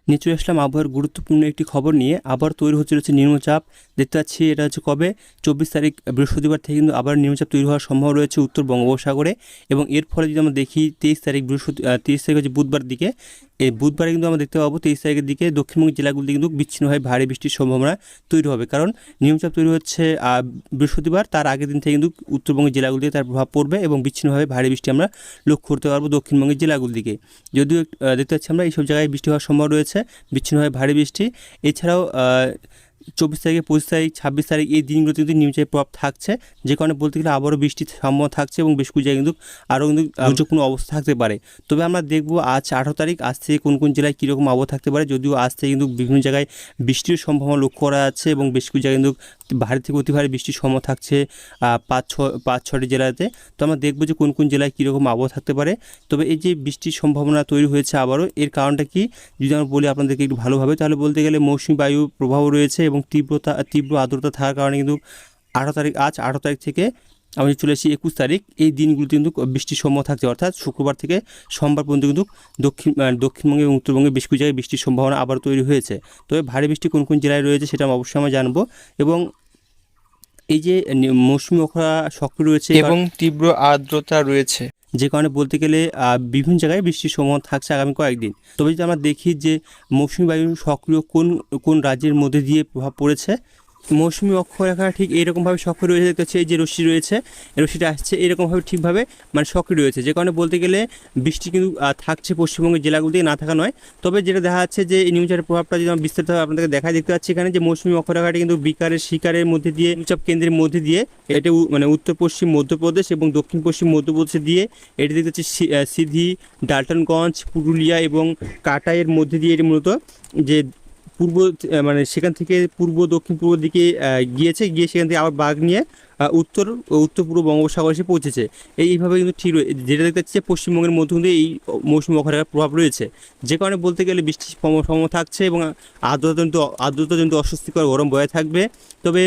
নিয়ে চলে আসলাম আবহাওয়ার গুরুত্বপূর্ণ একটি খবর নিয়ে। আবার তৈরি হচ্ছে নিম্নচাপ। দেখতে পাচ্ছি এটা হচ্ছে কবে 24 তারিখ বৃহস্পতিবার থেকে কিন্তু আবার নিম্নচাপ তৈরি হওয়ার সম্ভাবনা রয়েছে উত্তর বঙ্গোপসাগরে। এবং এর ফলে যদি আমরা দেখি 23 তারিখ 23 তারিখ হচ্ছে বুধবার দিকে, এই বুধবারে কিন্তু আমরা দেখতে পাবো 23 তারিখের দিকে দক্ষিণবঙ্গের জেলাগুলিতে কিন্তু বিচ্ছিন্নভাবে ভারী বৃষ্টির সম্ভাবনা তৈরি হবে। কারণ নিম্নচাপ তৈরি হচ্ছে বৃহস্পতিবার, তার আগের দিন থেকে কিন্তু উত্তরবঙ্গের জেলাগুলিতে তার প্রভাব পড়বে এবং বিচ্ছিন্নভাবে ভারী বৃষ্টি আমরা লক্ষ্য করতে পারবো দক্ষিণবঙ্গের জেলাগুলির দিকে। যদিও দেখতে পাচ্ছি আমরা এইসব জায়গায় বৃষ্টি হওয়ার সম্ভাবনা রয়েছে, বিচ্ছিন্নভাবে ভারী বৃষ্টি। এছাড়াও 24 তারিখে 25 তারিখ 26 তারিখ এই দিনগুলোতে কিন্তু নিম্নচাপের প্রভাব থাকছে, যে কারণে বলতে গেলে আবারও বৃষ্টির সম্ভাবনা থাকছে এবং বেশ কিছু জায়গায় কিন্তু আরও কিন্তু দুর্যোগপূর্ণ অবস্থা থাকতে পারে। তবে আমরা দেখবো আজ 18 তারিখ, আজ থেকে কোন কোন জেলায় কীরকম আবহাওয়া থাকতে পারে। যদিও আজ থেকে কিন্তু বিভিন্ন জায়গায় বৃষ্টির সম্ভাবনা লক্ষ্য করা যাচ্ছে এবং বেশ কিছু জায়গায় কিন্তু ভারী থেকে অতি ভারী বৃষ্টির সম্ভাবনা থাকছে 5-6টি জেলাতে। তো আমরা দেখবো যে কোন কোন জেলায় কীরকম আবহাওয়া থাকতে পারে। তবে এই যে বৃষ্টির সম্ভাবনা তৈরি হয়েছে আবারও, এর কারণটা কি যদি আমরা বলি আপনাদেরকে একটু ভালোভাবে, তাহলে বলতে গেলে মৌসুমী বায়ু প্রভাব রয়েছে এবং তীব্র আর্দ্রতা থাকার কারণে কিন্তু 18 তারিখ, আজ 18 তারিখ থেকে আমি চলে এসেছি 21 তারিখ, এই দিনগুলোতে কিন্তু বৃষ্টির সম্ভাবনা থাকছে। অর্থাৎ শুক্রবার থেকে সোমবার পর্যন্ত কিন্তু দক্ষিণবঙ্গে এবং উত্তরবঙ্গে বেশ কিছু জায়গায় বৃষ্টির সম্ভাবনা আবার তৈরি হয়েছে। তবে ভারী বৃষ্টি কোন কোন জেলায় রয়েছে সেটা অবশ্যই আমরা জানবো। এবং এই যে মৌসুমী অখরা সক্রিয় রয়েছে এবং তীব্র আর্দ্রতা রয়েছে, যে কারণে বলতে গেলে বিভিন্ন জায়গায় বৃষ্টির সম্ভাবনা থাকছে আগামী কয়েকদিন। তবে যদি আমরা দেখি যে মৌসুমী বায়ু সক্রিয় কোন কোন রাজ্যের মধ্যে দিয়ে প্রভাব পড়েছে, মৌসুমী অক্ষরেখা ঠিক এইরকমভাবে সক্রিয় রয়েছে। দেখতে পাচ্ছি এই যে রশ্মি রয়েছে, এই রশ্মিটা আসছে এরকমভাবে ঠিকভাবে মানে সক্রিয় রয়েছে, যে কারণে বলতে গেলে বৃষ্টি কিন্তু থাকছে পশ্চিমবঙ্গের জেলাগুলিতে, না থাকা নয়। তবে যেটা দেখা যাচ্ছে যে এই নিম্নচাপের প্রভাবটা যদি আমরা বিস্তারিতভাবে আপনাদেরকে দেখায়, দেখতে পাচ্ছি এখানে যে মৌসুমী অক্ষরেখাটি কিন্তু শিকারের মধ্যে দিয়ে, নিম্নচাপ কেন্দ্রের মধ্যে দিয়ে, এটা মানে উত্তর পশ্চিম মধ্যপ্রদেশ এবং দক্ষিণ পশ্চিম মধ্যপ্রদেশে দিয়ে এটি দেখতে পাচ্ছি সিধি, ডালটনগঞ্জ, পুরুলিয়া এবং কাটাইয়ের মধ্যে দিয়ে এটি মূলত যে পূর্ব মানে সেখান থেকে দক্ষিণ পূর্ব দিকে গিয়ে সেখান থেকে আবার বাঘ নিয়ে উত্তর পূর্ব বঙ্গোপসাগর এসে পৌঁছেছে। এইভাবে কিন্তু ঠিক যেটা দেখতে পাচ্ছি পশ্চিমবঙ্গের মধ্যে কিন্তু এই মৌসুমী অক্ষরেখার প্রভাব রয়েছে, যে কারণে বলতে গেলে বৃষ্টির সম্ভাবনা থাকছে এবং আর্দ্রতাজনিত অস্বস্তিকর গরম বয়ে থাকবে। তবে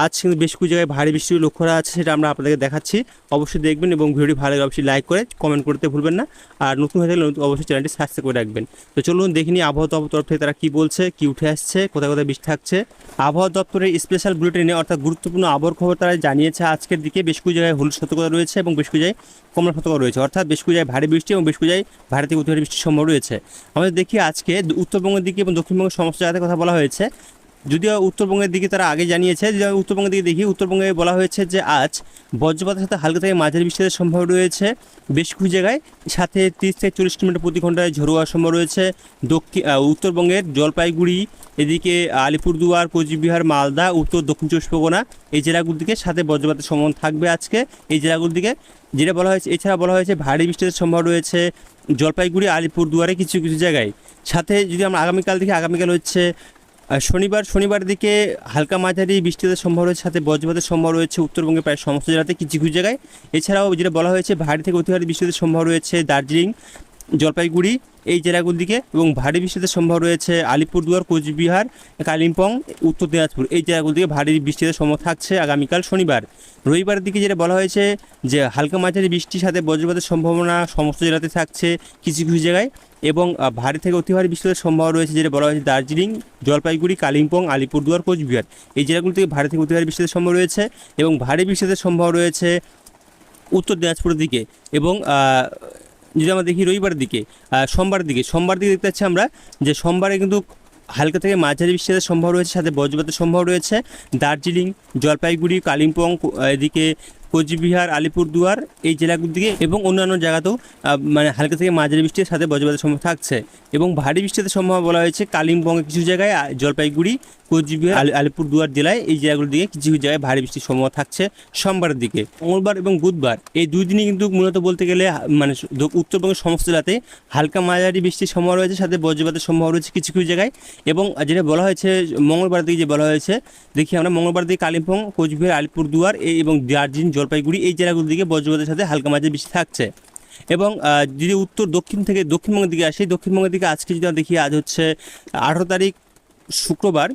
আজ কিন্তু বেশ কিছু জায়গায় ভারী বৃষ্টির লক্ষ্য করা আছে, সেটা আমরা আপনাদেরকে দেখাচ্ছি। অবশ্যই দেখবেন এবং ভিডিওটি ভালো লাগলে অবশ্যই লাইক করে কমেন্ট করতে ভুলবেন না। আর নতুন হয়ে থাকলে অবশ্যই চ্যানেলটি সাবস্ক্রাইব করে রাখবেন। তো চলুন দেখে নিই আবহাওয়া দপ্তর তরফ থেকে তারা কী বলছে, কী উঠে আসছে, কোথায় কোথায় বৃষ্টি থাকছে। আবহাওয়া দপ্তরের স্পেশাল বুলেটিনে অর্থাৎ গুরুত্বপূর্ণ আবহাওয়ার খবর তারা জানিয়েছে আজকের দিকে বেশ কিছু জায়গায় হলুদ সতর্কতা রয়েছে এবং বেশ কিছু জায়গায় কমলা সতর্কতা রয়েছে। অর্থাৎ বেশ কিছু জায়গায় ভারী বৃষ্টি এবং বেশ কিছু জায়গায় ভারী থেকে অতি ভারী বৃষ্টির সম্ভাবনা রয়েছে। আমাদের দেখি আজকে উত্তরবঙ্গের দিকে এবং দক্ষিণবঙ্গের সমস্ত জায়গাতে কথা বলা হয়েছে। যদিও উত্তরবঙ্গের দিকে তারা আগে জানিয়েছে, যদি উত্তরবঙ্গের দিকে দেখি, উত্তরবঙ্গে বলা হয়েছে যে আজ বজ্রপাতের সাথে হালকা থেকে মাঝারি বৃষ্টির সম্ভাবনা রয়েছে বেশ কিছু জায়গায়, সাথে 30 থেকে 40 কিলোমিটার প্রতি ঘন্টায় ঝড়ো হওয়ার সম্ভাবনা রয়েছে। উত্তরবঙ্গের জলপাইগুড়ি, এদিকে আলিপুরদুয়ার, কোচবিহার, মালদা, উত্তর দক্ষিণ 24 পরগনা এই জেলাগুলির দিকে সাথে বজ্রপাতের সম্ভাবনা থাকবে আজকে এই জেলাগুলির দিকে, যেটা বলা হয়েছে। এছাড়া বলা হয়েছে ভারী বৃষ্টির সম্ভাবনা রয়েছে জলপাইগুড়ি, আলিপুরদুয়ারে কিছু কিছু জায়গায়। সাথে যদি আমরা আগামীকাল দেখি, আগামীকাল হচ্ছে শনিবার দিকে হালকা মাঝারি বৃষ্টিপাতের সম্ভাবনা রয়েছে, সাথে বজ্রপাতের সম্ভাবনা রয়েছে উত্তরবঙ্গের প্রায় সমস্ত জেলাতে কিছু কিছু জায়গায়। এছাড়াও যেটা বলা হয়েছে ভারী থেকে অতি ভারী বৃষ্টিপাতের সম্ভাবনা রয়েছে দার্জিলিং, জলপাইগুড়ি এই জেলাগুলির দিকে, এবং ভারী বৃষ্টিপাতের সম্ভাবনা রয়েছে আলিপুরদুয়ার, কোচবিহার, কালিম্পং, উত্তর দিনাজপুর এই জেলাগুলির দিকে ভারী বৃষ্টিপাতের সম্ভাবনা থাকছে আগামীকাল শনিবার। রবিবারের দিকে যেটা বলা হয়েছে যে হালকা মাঝারি বৃষ্টির সাথে বজ্রপাতের সম্ভাবনা সমস্ত জেলাতে থাকছে কিছু কিছু জায়গায়, এবং ভারী থেকে অতি ভারী বৃষ্টিপাতের সম্ভাবনা রয়েছে যেটা বলা হয়েছে দার্জিলিং, জলপাইগুড়ি, কালিম্পং, আলিপুরদুয়ার, কোচবিহার এই জেলাগুলি থেকে ভারী থেকে অতি ভারী বৃষ্টিপাতের সম্ভাবনা রয়েছে। এবং ভারী বৃষ্টিপাতের সম্ভাবনা রয়েছে উত্তর দিনাজপুরের দিকে। এবং যদি আমরা দেখি রবিবারের দিকে, সোমবার দিকে দেখতে পাচ্ছি আমরা যে সোমবারে কিন্তু হালকা থেকে মাঝারি বৃষ্টিপাতের সম্ভাবনা রয়েছে, সাথে বজ্রপাতের সম্ভাবনা রয়েছে দার্জিলিং, জলপাইগুড়ি, কালিম্পং, এদিকে কোচবিহার, আলিপুরদুয়ার এই জেলাগুলির দিকে এবং অন্যান্য জায়গাতেও মানে হালকা থেকে মাঝারি বৃষ্টির সাথে বজ্রপাতের সম্ভাবনা থাকছে। এবং ভারী বৃষ্টির সম্ভাবনা বলা হয়েছে কালিম্পংয়ে কিছু জায়গায়, জলপাইগুড়ি, কোচবিহার, আলিপুরদুয়ার জেলায় এই জায়গাগুলির দিকে কিছু কিছু জায়গায় ভারী বৃষ্টির সম্ভাবনা থাকছে সোমবারের দিকে। মঙ্গলবার এবং বুধবার এই দুই দিনই কিন্তু মূলত বলতে গেলে মানে উত্তরবঙ্গের সমস্ত জেলাতে হালকা মাঝারি বৃষ্টির সম্ভাবনা রয়েছে, সাথে বজ্রপাতের সম্ভাবনা রয়েছে কিছু কিছু জায়গায়। এবং যেটা বলা হয়েছে মঙ্গলবার দিকে, যে বলা হয়েছে দেখি আমরা মঙ্গলবার দিকে কালিম্পং, কোচবিহার, আলিপুরদুয়ার এবং দার্জিলিং, জলপাইগুড়ি এই জেলাগুলির দিকে বজ্রপাতের সাথে হালকা মাঝারি বৃষ্টি থাকছে। এবং যদি দক্ষিণ থেকে দক্ষিণবঙ্গের দিকে আসি, দক্ষিণবঙ্গের দিকে আজকে যদি দেখি, আজ হচ্ছে 18 তারিখ শুক্রবার,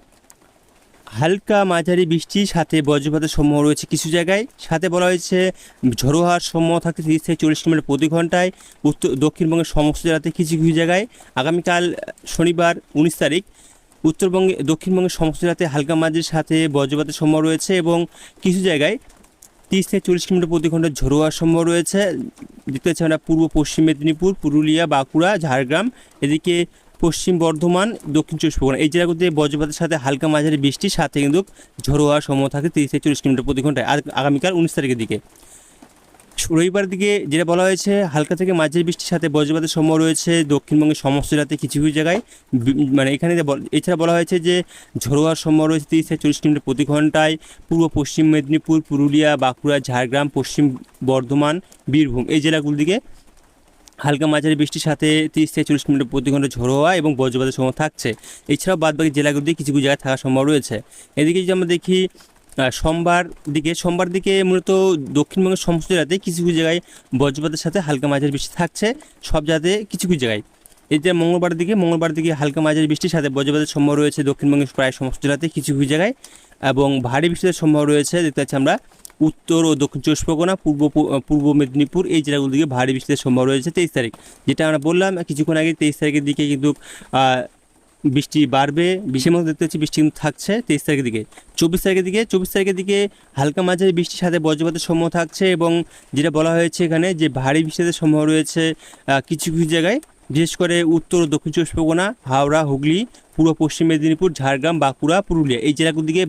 হালকা মাঝারি বৃষ্টি সাথে বজ্রপাতের সম্ভাবনা রয়েছে কিছু জায়গায়। সাথে বলা হয়েছে ঝোড়ো হওয়ার সম্ভাবনা থাকছে 30 থেকে 40 কিলোমিটার প্রতি ঘন্টায় দক্ষিণবঙ্গের সমস্ত জেলাতে কিছু কিছু জায়গায়। আগামীকাল শনিবার 19 তারিখ দক্ষিণবঙ্গের সমস্ত জেলাতে হালকা মাঝারির সাথে বজ্রপাতের সম্ভাবনা রয়েছে এবং কিছু জায়গায় 30 থেকে 40 কিলোমিটার প্রতি ঘন্টায় ঝোড়ো হওয়ার সম্ভাবনা রয়েছে। দেখতে পাচ্ছি আমরা পূর্ব পশ্চিম মেদিনীপুর, পুরুলিয়া, বাঁকুড়া, ঝাড়গ্রাম, এদিকে পশ্চিম বর্ধমান, দক্ষিণ চব্বিশ পরগনা এই জেলাগুলোতে বজ্রপাতের সাথে হালকা মাঝারি বৃষ্টির সাথে কিন্তু ঝোড়ো হওয়ার সম্ভাবনা থাকে 30 থেকে 40 কিলোমিটার প্রতি ঘন্টায় আগামীকাল 19 তারিখের দিকে। রবিবার দিকে যেটা বলা হয়েছে হালকা থেকে মাঝারি বৃষ্টির সাথে বজ্রপাতের সম্ভাবনা রয়েছে দক্ষিণবঙ্গের সমস্ত জেলাতে কিছু কিছু জায়গায়। মানে এখানে এছাড়া বলা হয়েছে যে ঝোড়ো হওয়ার সম্ভাবনা রয়েছে 30 থেকে 40 কিলোমিটার প্রতি ঘন্টায় পূর্ব পশ্চিম মেদিনীপুর, পুরুলিয়া, বাঁকুড়া, ঝাড়গ্রাম, পশ্চিম বর্ধমান, বীরভূম এই জেলাগুলো দিকে হালকা মাঝারি বৃষ্টির সাথে 30 থেকে 40 কিলোমিটার প্রতি ঘন্টা ঝোড়ো হওয়া এবং বজ্রপাতের সম্ভাবনা থাকছে। এছাড়াও বাদবাকি জেলাগুলো দিয়ে কিছু কিছু জায়গায় থাকার সম্ভাবনা রয়েছে। এদিকে যদি আমরা দেখি সোমবার দিকে মূলত দক্ষিণবঙ্গের সমস্ত জেলাতে কিছু কিছু জায়গায় বজ্রপাতের সাথে হালকা মাঝারি বৃষ্টি থাকছে সব জায়গাতে কিছু কিছু জায়গায়। এতে মঙ্গলবার দিকে হালকা মাঝারি বৃষ্টির সাথে বজ্রপাতের সম্ভাবনা রয়েছে দক্ষিণবঙ্গের প্রায় সমস্ত জেলাতে কিছু কিছু জায়গায় এবং ভারী বৃষ্টির সম্ভাবনা রয়েছে। দেখতে পাচ্ছি আমরা উত্তর ও দক্ষিণ চব্বিশ পরগনা, পূর্ব মেদিনীপুর এই জেলাগুলো দিকে ভারী বৃষ্টির সম্ভাবনা রয়েছে 23 তারিখ। যেটা আমরা বললাম কিছুক্ষণ আগে 23 তারিখের দিকে কিন্তু বৃষ্টি বাড়বে, বিশেষ মতো দেখতে পাচ্ছি বৃষ্টি কিন্তু থাকছে 23 তারিখের দিকে। 24 তারিখের দিকে হালকা মাঝারি বৃষ্টির সাথে বজ্রপাতের সম্ভাবনা থাকছে এবং যেটা বলা হয়েছে এখানে যে ভারী বৃষ্টির সম্ভাবনা রয়েছে কিছু কিছু জায়গায়, বিশেষ করে উত্তর ও দক্ষিণ চব্বিশ পরগনা, হাওড়া, হুগলি, পূর্ব পশ্চিম মেদিনীপুর, ঝাড়গ্রাম, বাঁকুড়া, পুরুলিয়া এই জেলাগুলোর দিকে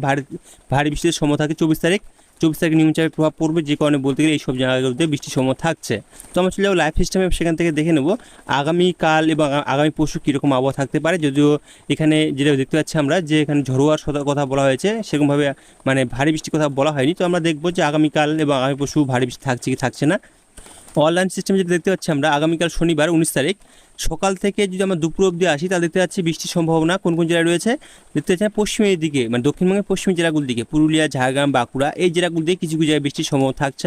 ভারী বৃষ্টির সম্ভাবনা থাকে 24 তারিখে নিম্নচাপের প্রভাব পড়বে, যে কারণে বলতে গেলে এইসব জায়গাগুলোতে বৃষ্টির সম্ভাবনা থাকছে। তো আমরা চলে যাবো লাইভ সিস্টেমে, সেখান থেকে দেখে নেব আগামীকাল এবং আগামী পরশু কীরকম আবহাওয়া থাকতে পারে। যদিও এখানে যেটা দেখতে পাচ্ছি আমরা যে এখানে ঝোড়ো হওয়ার কথা বলা হয়েছে, সেরকমভাবে মানে ভারী বৃষ্টির কথা বলা হয়নি। তো আমরা দেখবো যে আগামীকাল এবং আগামী পরশু ভারী বৃষ্টি থাকছে কি থাকছে না। অনলাইন সিস্টেমে যেটা দেখতে পাচ্ছি আমরা আগামীকাল শনিবার 19 তারিখ সকাল থেকে যদি আমরা দুপুর অবধি আসি তাহলে দেখতে পাচ্ছি বৃষ্টির সম্ভাবনা কোন কোন জেলায় রয়েছে। দেখতে পাচ্ছি পশ্চিমের দিকে মানে দক্ষিণবঙ্গের পশ্চিম জেলাগুলোর দিকে পুরুলিয়া, ঝাড়গ্রাম, বাঁকুড়া এই জেলাগুলো দিয়ে কিছু কিছু জায়গায় বৃষ্টির সম্ভাবনা থাকছে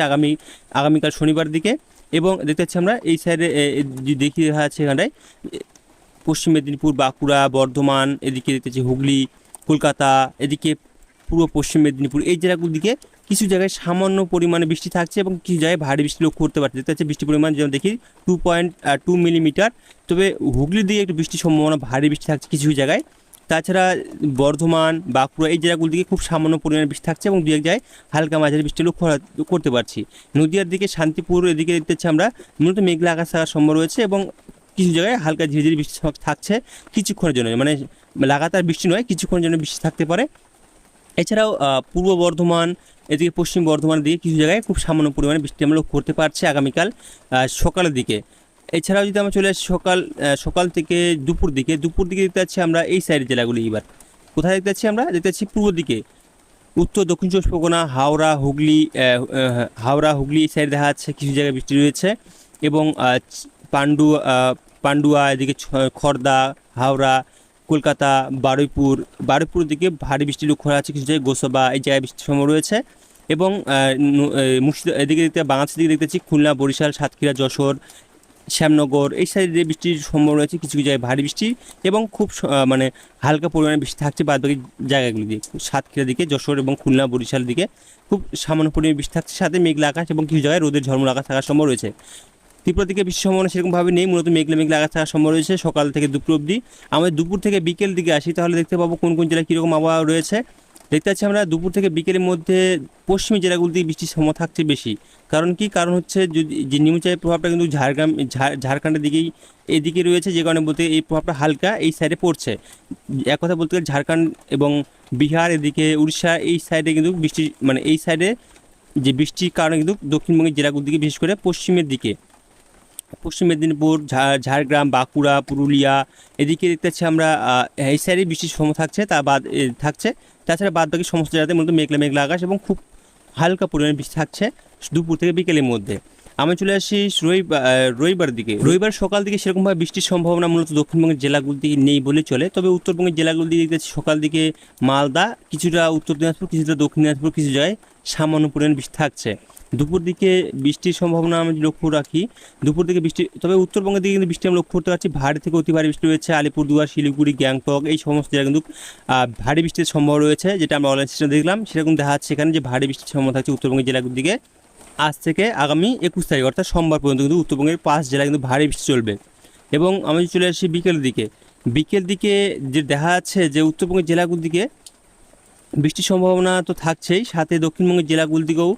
আগামীকাল শনিবার দিকে। এবং দেখতে পাচ্ছি আমরা এই সাইডে দেখি দেখা যাচ্ছে এখানটায় পশ্চিম মেদিনীপুর, বাঁকুড়া, বর্ধমান, এদিকে দেখতে পাচ্ছি হুগলি, কলকাতা, এদিকে পূর্ব পশ্চিম মেদিনীপুর এই জেলাগুলোর দিকে কিছু জায়গায় সামান্য পরিমাণে বৃষ্টি থাকছে এবং কিছু জায়গায় ভারী বৃষ্টি লক্ষ্য করতে পারছে। দেখতে পাচ্ছি বৃষ্টির পরিমাণ যেমন দেখি 2.2 মিলিমিটার। তবে হুগলির দিকে একটু বৃষ্টির সম্ভাবনা, ভারী বৃষ্টি থাকছে কিছু জায়গায়। তাছাড়া বর্ধমান, বাঁকুড়া এই জেলাগুলোর দিকে খুব সামান্য পরিমাণে বৃষ্টি থাকছে এবং দু এক জায়গায় হালকা মাঝারি বৃষ্টি লক্ষ্য করতে পারছি। নদীয়ার দিকে শান্তিপুর এদিকে দেখতে পাচ্ছি আমরা মূলত মেঘলা আকাশ থাকার সম্ভাবনা রয়েছে এবং কিছু জায়গায় হালকা ঝিরিঝিরি বৃষ্টি থাকছে কিছুক্ষণের জন্য, মানে লাগাতার বৃষ্টি নয়, কিছুক্ষণের জন্য বৃষ্টি থাকতে পারে। এছাড়াও পূর্ব বর্ধমান এদিকে পশ্চিম বর্ধমানের দিকে কিছু জায়গায় খুব সামান্য পরিমাণে বৃষ্টি আমরা লক্ষ্য করতে পারছি আগামীকাল সকালের দিকে। এছাড়াও যদি আমরা চলে আসি সকাল থেকে দুপুর দিকে দেখতে পাচ্ছি আমরা এই সাইডের জেলাগুলি। এবার কোথায় দেখতে পাচ্ছি আমরা দেখতে পাচ্ছি পূর্ব দিকে উত্তর দক্ষিণ চব্বিশ পরগনা, হাওড়া, হুগলি এই সাইডে দেখা যাচ্ছে কিছু জায়গায় বৃষ্টি রয়েছে এবং পান্ডুয়া এদিকে খড়দা, হাওড়া, কলকাতা, বারুইপুর দিকে ভারী বৃষ্টি লক্ষ্য করা যাচ্ছে কিছু জায়গায়, গোসাবা এই জায়গায় বৃষ্টির সম্ভাবনা রয়েছে এবং এদিকে বাংলাদেশের দিকে দেখতেছি খুলনা, বরিশাল, সাতক্ষীরা, যশোর, শ্যামনগর এই সাইডে বৃষ্টির সম্ভাবনা রয়েছে কিছু জায়গায় ভারী বৃষ্টি এবং খুব মানে হালকা পরিমাণে বৃষ্টি থাকছে বাদবাকি জায়গাগুলি দিয়ে। সাতক্ষীরা দিকে, যশোর এবং খুলনা, বরিশাল দিকে খুব সামান্য পরিমাণে বৃষ্টি থাকছে, সাথে মেঘলা আকাশ এবং কিছু জায়গায় রোদের ঝলমল আকাশ থাকার সম্ভাবনা রয়েছে। ত্রিপুরা দিকে বৃষ্টির সম্ভাবনা সেরকমভাবে নেই, মূলত মেঘলা আকাশ থাকার সম্ভাবনা রয়েছে সকাল থেকে দুপুর অবধি। আমরা দুপুর থেকে বিকেল দিকে আসি তাহলে দেখতে পাবো কোন কোন জেলায় কীরকম আবহাওয়া রয়েছে। দেখতে পাচ্ছি আমরা দুপুর থেকে বিকেলের মধ্যে পশ্চিমী জেলাগুলিতে বৃষ্টির সম্ভাবনা থাকছে বেশি। কারণ হচ্ছে যে নিম্নচাপের প্রভাবটা কিন্তু ঝাড়খণ্ডের দিকেই এদিকে রয়েছে, যে কারণে বলতে এই প্রভাবটা হালকা এই সাইডে পড়ছে। এক কথা বলতে গেলে ঝাড়খণ্ড এবং বিহার এদিকে উড়িষ্যা এই সাইডে কিন্তু বৃষ্টি মানে এই সাইডে যে বৃষ্টির কারণে কিন্তু দক্ষিণবঙ্গের জেলাগুলির দিকে বিশেষ করে পশ্চিমের দিকে পশ্চিম মেদিনীপুর, ঝাড়গ্রাম, বাঁকুড়া, পুরুলিয়া এদিকে দেখতে পাচ্ছি আমরা এই সাইডে বৃষ্টির সম্ভাবনা থাকছে। তাছাড়া বাদবাকি সমস্ত জায়গাতে মূলত মেঘলা আকাশ এবং খুব হালকা পরিমাণে বৃষ্টি থাকছে দুপুর থেকে বিকেলের মধ্যে। আমি চলে আসি রবিবার দিকে। রবিবার সকাল দিকে সেরকমভাবে বৃষ্টির সম্ভাবনা মূলত দক্ষিণবঙ্গের জেলাগুলি দিকে নেই বলে চলে, তবে উত্তরবঙ্গের জেলাগুলি দিকে দেখতে সকাল দিকে মালদা, কিছুটা উত্তর দিনাজপুর, কিছুটা দক্ষিণ দিনাজপুর কিছু জায়গায় সামান্য পরিমাণ বৃষ্টি থাকছে। দুপুর দিকে বৃষ্টির সম্ভাবনা আমি লক্ষ্য রাখি, দুপুর দিকে বৃষ্টি, তবে উত্তরবঙ্গের দিকে কিন্তু বৃষ্টি আমি লক্ষ্য করতে পারছি। ভারী থেকে অতি ভারী বৃষ্টি রয়েছে, আলিপুরদুয়ার, শিলিগুড়ি, গ্যাংটক এই সমস্ত জায়গায় কিন্তু ভারী বৃষ্টির সম্ভাবনা রয়েছে, যেটা আমরা অনলাইন সিস্টেমে দেখলাম সেরকম দেখা যাচ্ছে এখানে যে ভারী বৃষ্টির সম্ভাবনা থাকছে উত্তরবঙ্গের জেলাগুলোর দিকে। আজ থেকে আগামী 21 তারিখ অর্থাৎ সোমবার পর্যন্ত কিন্তু উত্তরবঙ্গের 5 জেলায় কিন্তু ভারী বৃষ্টি চলবে। এবং আমি চলে আসি বিকেলের দিকে, বিকেল দিকে যে দেখা যাচ্ছে যে উত্তরবঙ্গের জেলাগুলোর দিকে বৃষ্টির সম্ভাবনা তো থাকছেই, সাথে দক্ষিণবঙ্গের জেলাগুলোর দিকেও,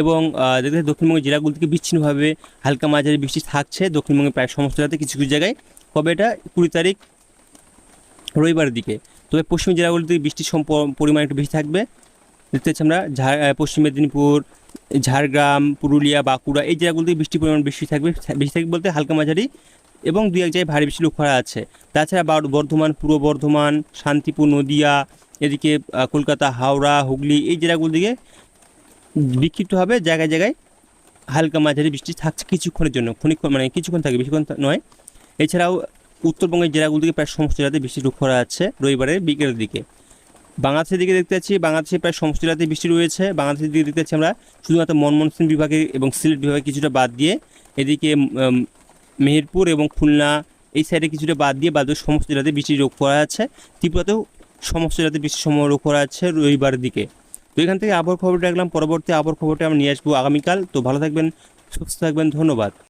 এবং দেখতে দক্ষিণবঙ্গের জেলাগুলো থেকে বিচ্ছিন্নভাবে হালকা মাঝারি বৃষ্টি থাকছে দক্ষিণবঙ্গের প্রায় সমস্ত জেলাতে, কিছু কিছু জায়গায়। কবে এটা? 20 তারিখ রবিবারের দিকে। তবে পশ্চিম জেলাগুলো থেকে বৃষ্টির পরিমাণ একটু বেশি থাকবে। দেখতে পাচ্ছি আমরা পশ্চিম মেদিনীপুর, ঝাড়গ্রাম, পুরুলিয়া, বাঁকুড়া এই জেলাগুলো থেকে বৃষ্টির পরিমাণ বেশি থাকবে, বেশি থাকবে বলতে হালকা মাঝারি, এবং দু এক জায়গায় ভারী বৃষ্টি লক্ষ্য করা আছে। তাছাড়া বর্ধমান, পূর্ব বর্ধমান, শান্তিপুর, নদিয়া, এদিকে কলকাতা, হাওড়া, হুগলি এই জেলাগুলো দিকে বিক্ষিপ্তভাবে জায়গায় জায়গায় হালকা মাঝারি বৃষ্টি থাকছে কিছুক্ষণের জন্য, ক্ষণিক্ষণ মানে কিছুক্ষণ থাকবে, বেশিক্ষণ নয়। এছাড়াও উত্তরবঙ্গের জেলাগুলো থেকে প্রায় সমস্ত জেলাতে বৃষ্টি লক্ষ্য করা যাচ্ছে রবিবারের বিকেলের দিকে। বাংলাদেশের দিকে দেখতে পাচ্ছি, বাংলাদেশের প্রায় সমস্ত জেলাতে বৃষ্টি রয়েছে। বাংলাদেশের দিকে দেখতে পাচ্ছি আমরা শুধুমাত্র ময়মনসিংহ বিভাগে এবং সিলেট বিভাগে কিছুটা বাদ দিয়ে, এদিকে মেহেরপুর এবং খুলনা এই সাইডে কিছুটা বাদ দিয়ে বাদ সমস্ত জেলাতে বৃষ্টি লক্ষ্য করা যাচ্ছে। ত্রিপুরাতেও সমস্ত জেলাতে বৃষ্টির সম্ভাবনা লক্ষ্য করা যাচ্ছে রবিবারের দিকে। তো এখান থেকে আবহাওয়ার খবরটা রাখলাম, পরবর্তী আবহাওয়ার খবরটা আমরা নিয়ে আসবো আগামীকাল। তো ভালো থাকবেন, সুস্থ থাকবেন, ধন্যবাদ।